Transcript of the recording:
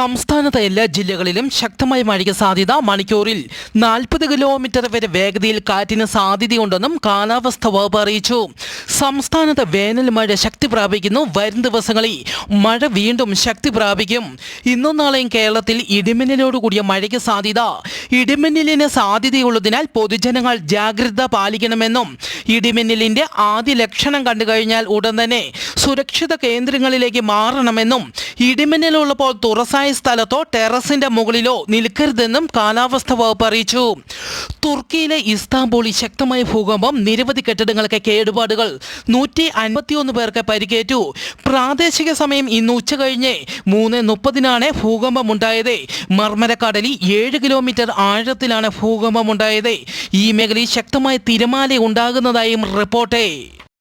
സംസ്ഥാനത്തെ എല്ലാ ജില്ലകളിലും ശക്തമായ മഴയ്ക്ക് സാധ്യത. മണിക്കൂറിൽ 40 കിലോമീറ്റർ വരെ വേഗതയിൽ കാറ്റിന് സാധ്യതയുണ്ടെന്നും കാലാവസ്ഥാ വകുപ്പ് അറിയിച്ചു. സംസ്ഥാനത്ത് വേനൽ മഴ ശക്തി പ്രാപിക്കുന്നു. വരും ദിവസങ്ങളിൽ മഴ വീണ്ടും ശക്തി പ്രാപിക്കും. ഇന്നും നാളെയും കേരളത്തിൽ ഇടിമിന്നലോട് കൂടിയ മഴയ്ക്ക് സാധ്യത. ഇടിമിന്നലിന് സാധ്യതയുള്ളതിനാൽ പൊതുജനങ്ങൾ ജാഗ്രത പാലിക്കണമെന്നും ഇടിമിന്നലിന്റെ ആദ്യ ലക്ഷണം കണ്ടു കഴിഞ്ഞാൽ ഉടൻ തന്നെ സുരക്ഷിത കേന്ദ്രങ്ങളിലേക്ക് മാറണമെന്നും ഇടിമിന്നലുള്ളപ്പോൾ തുറസായ സ്ഥലത്തോ ടെറസിന്റെ മുകളിലോ നിൽക്കരുതെന്നും കാലാവസ്ഥാ വകുപ്പ് അറിയിച്ചു. തുർക്കിയിലെ ഇസ്താംബൂളിൽ ശക്തമായ ഭൂകമ്പം, നിരവധി കെട്ടിടങ്ങൾക്ക് കേടുപാടുകൾ, 151 പേർക്ക് പരിക്കേറ്റു. പ്രാദേശിക സമയം ഇന്ന് ഉച്ചകഴിഞ്ഞ് 3:30 ഭൂകമ്പമുണ്ടായത്. മർമരക്കടലിൽ 7 കിലോമീറ്റർ ആഴത്തിലാണ് ഭൂകമ്പമുണ്ടായത്. ഈ മേഖലയിൽ ശക്തമായ തിരമാല ഉണ്ടാകുന്നതായും റിപ്പോർട്ട്.